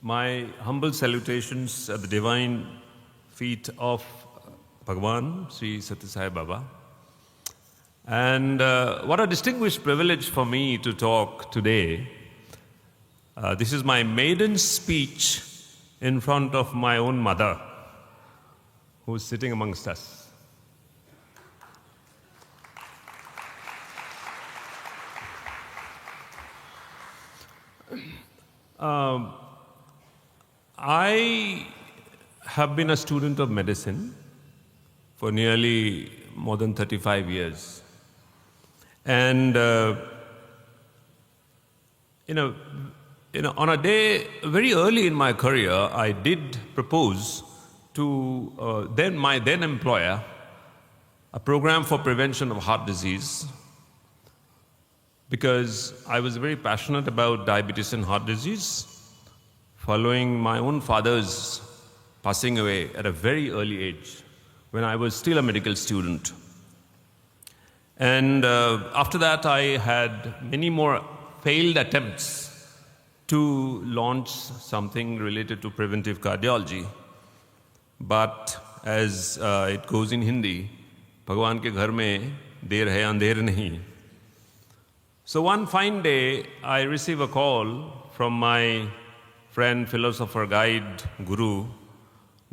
My humble salutations at the divine feet of Bhagwan, Sri Sathya Sai Baba. And what a distinguished privilege for me to talk today. This is my maiden speech in front of my own mother, who is sitting amongst us. I have been a student of medicine for nearly more than 35 years. And, on a day very early in my career, I did propose to my then employer a program for prevention of heart disease, because I was very passionate about diabetes and heart disease, following my own father's passing away at a very early age when I was still a medical student. And after that, I had many more failed attempts to launch something related to preventive cardiology. But as it goes in Hindi, Bhagwan ke ghar mein der hai, andher nahi. So one fine day, I receive a call from my friend, philosopher, guide, guru,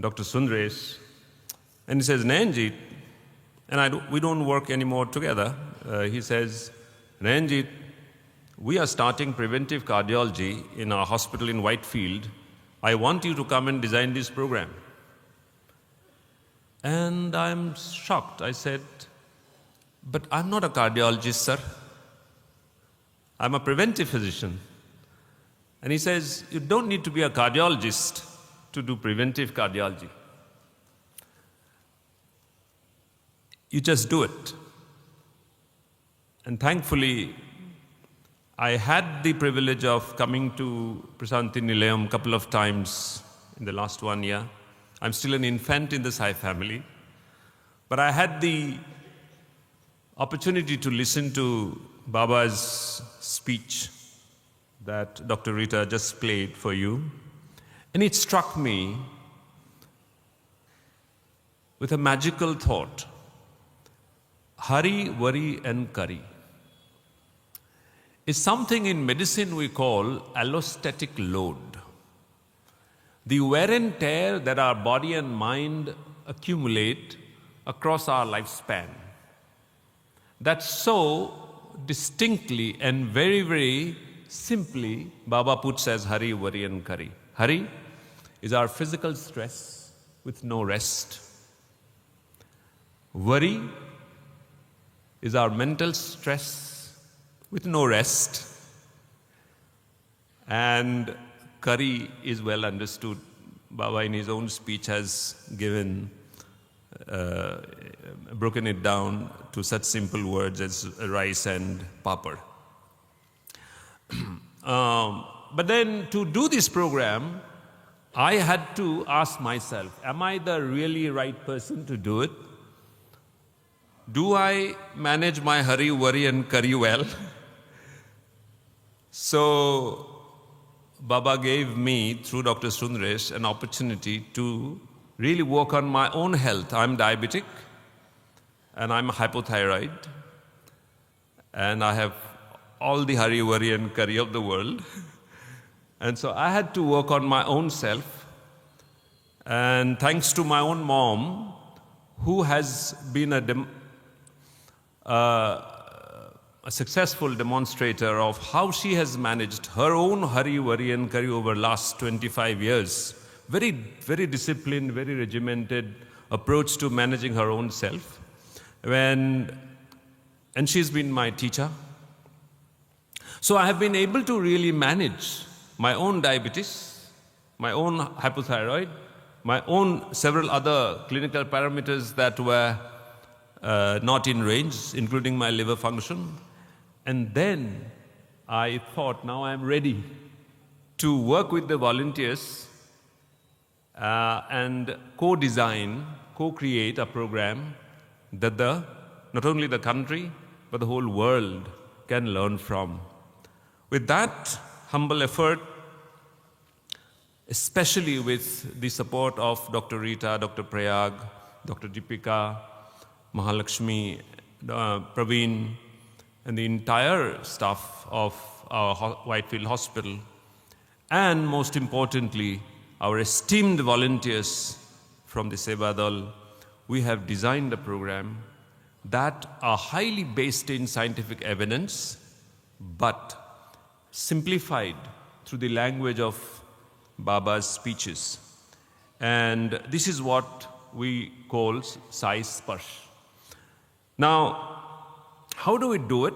Dr. Sundaresh, and he says, Nayanjeet, and we don't work anymore together. He says, Nayanjeet, we are starting preventive cardiology in our hospital in Whitefield. I want you to come and design this program. And I'm shocked. I said, but I'm not a cardiologist, sir. I'm a preventive physician. And he says, you don't need to be a cardiologist to do preventive cardiology. You just do it. And thankfully, I had the privilege of coming to Prashanthi, Nilayam a couple of times in the last 1 year. I'm still an infant in the Sai family. But I had the opportunity to listen to Baba's speech that Dr. Rita just played for you. And it struck me with a magical thought. Hari, Vari and Kari is something in medicine we call allostatic load. The wear and tear that our body and mind accumulate across our lifespan. That's so distinctly and very, very simply Baba puts as Hari, Vari and Kari. Hari is our physical stress with no rest. Worry is our mental stress with no rest. And Kari is well understood. Baba in his own speech has broken it down to such simple words as rice and papad. But then to do this program, I had to ask myself, am I the really right person to do it? Do I manage my Hari, Vari and Kari well? So Baba gave me, through Dr. Sundaresh, an opportunity to really work on my own health. I'm diabetic and I'm hypothyroid, and I have all the Hari, Vari and Kari of the world. And so I had to work on my own self. And thanks to my own mom, who has been a successful demonstrator of how she has managed her own Hari, Vari and Kari over the last 25 years. Very, very disciplined, very regimented approach to managing her own self. And she's been my teacher. So I have been able to really manage my own diabetes, my own hypothyroid, my own several other clinical parameters that were not in range, including my liver function. And then I thought, now I'm ready to work with the volunteers and co-design, co-create a program that not only the country, but the whole world can learn from. With that humble effort, especially with the support of Dr. Rita, Dr. Prayag, Dr. Deepika, Mahalakshmi, Praveen, and the entire staff of our Whitefield Hospital, and most importantly, our esteemed volunteers from the Sevadal, we have designed a program that are highly based in scientific evidence, but simplified through the language of Baba's speeches. And this is what we call Sai Sparsh. Now, how do we do it?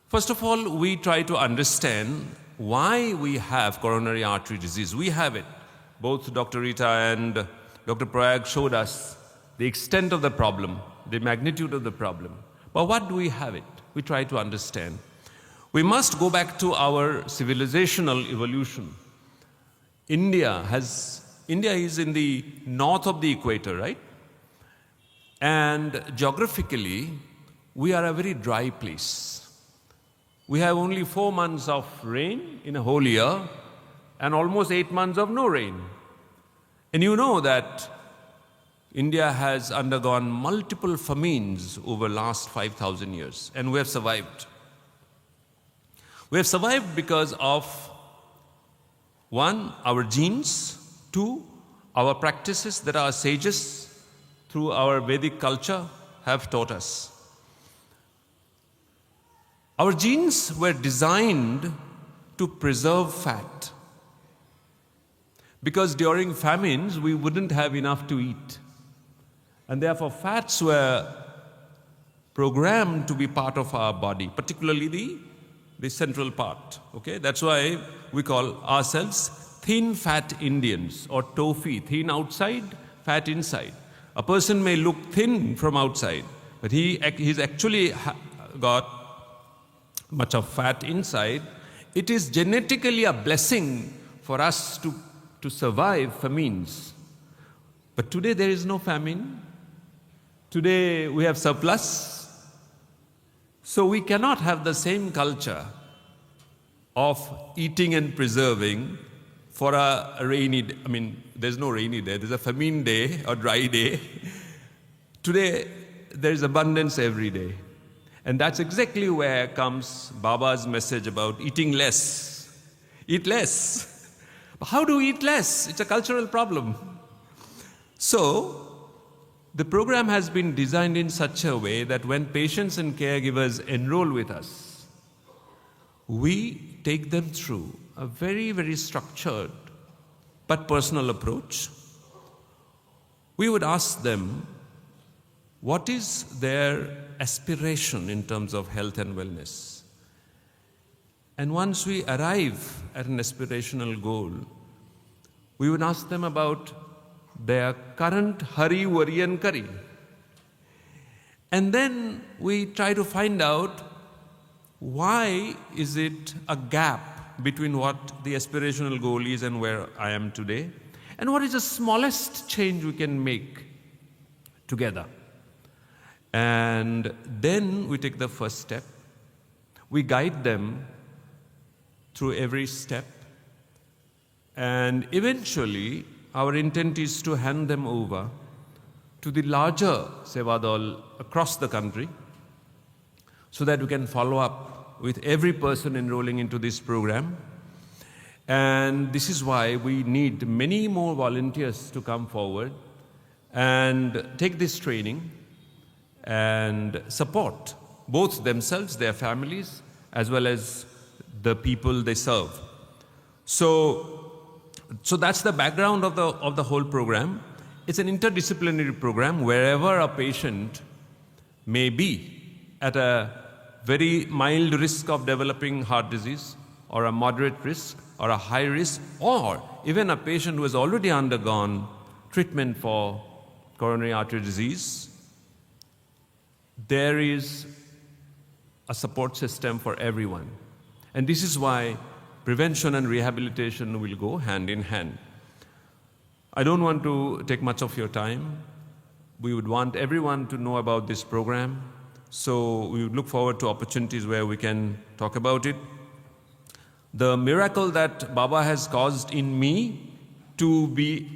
First of all, we try to understand why we have coronary artery disease. We have it. Both Dr. Rita and Dr. Prayag showed us the extent of the problem, the magnitude of the problem. But what do we have it? We try to understand. We must go back to our civilizational evolution. India is in the north of the equator, right? And geographically, we are a very dry place. We have only 4 months of rain in a whole year and almost 8 months of no rain. And you know that India has undergone multiple famines over the last 5,000 years, and we have survived. We have survived because of, 1, our genes, 2, our practices that our sages through our Vedic culture have taught us. Our genes were designed to preserve fat, because during famines we wouldn't have enough to eat. And therefore fats were programmed to be part of our body, particularly the central part. Okay? That's why we call ourselves thin fat Indians, or tofi, thin outside, fat inside. A person may look thin from outside, but he's actually got much of fat inside. It is genetically a blessing for us to survive famines. But today there is no famine. Today we have surplus. So we cannot have the same culture of eating and preserving for a rainy day. I mean, there's no rainy day. There's a famine day or dry day. Today there is abundance every day. And that's exactly where comes Baba's message about eating less. Eat less. But how do we eat less? It's a cultural problem. So, the program has been designed in such a way that when patients and caregivers enroll with us, we take them through a very, very structured but personal approach. We would ask them, what is their aspiration in terms of health and wellness? And once we arrive at an aspirational goal, we would ask them about their current hurry, worry and curry. And then we try to find out, why is it a gap between what the aspirational goal is and where I am today? And what is the smallest change we can make together? And then we take the first step. We guide them through every step. And eventually, our intent is to hand them over to the larger Sevadal across the country, so that we can follow up with every person enrolling into this program. And this is why we need many more volunteers to come forward and take this training and support both themselves, their families, as well as the people they serve. So that's the background of the whole program. It's an interdisciplinary program wherever a patient may be at a very mild risk of developing heart disease, or a moderate risk, or a high risk, or even a patient who has already undergone treatment for coronary artery disease. There is a support system for everyone. And this is why prevention and rehabilitation will go hand in hand. I don't want to take much of your time. We would want everyone to know about this program. So we would look forward to opportunities where we can talk about it. the miracle that Baba has caused in me to be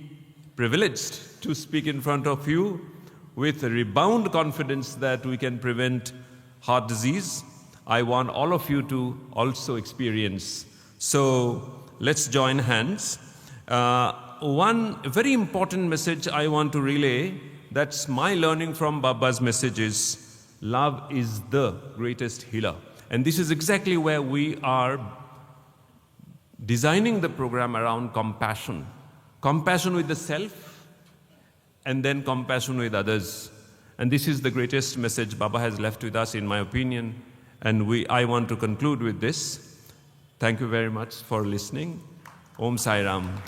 privileged to speak in front of you with a rebound confidence that we can prevent heart disease, I want all of you to also experience. So let's join hands. One very important message I want to relay, that's my learning from Baba's message, is love is the greatest healer. And this is exactly where we are designing the program around compassion. Compassion with the self, and then compassion with others. And this is the greatest message Baba has left with us, in my opinion. And I want to conclude with this. Thank you very much for listening. Om Sai Ram.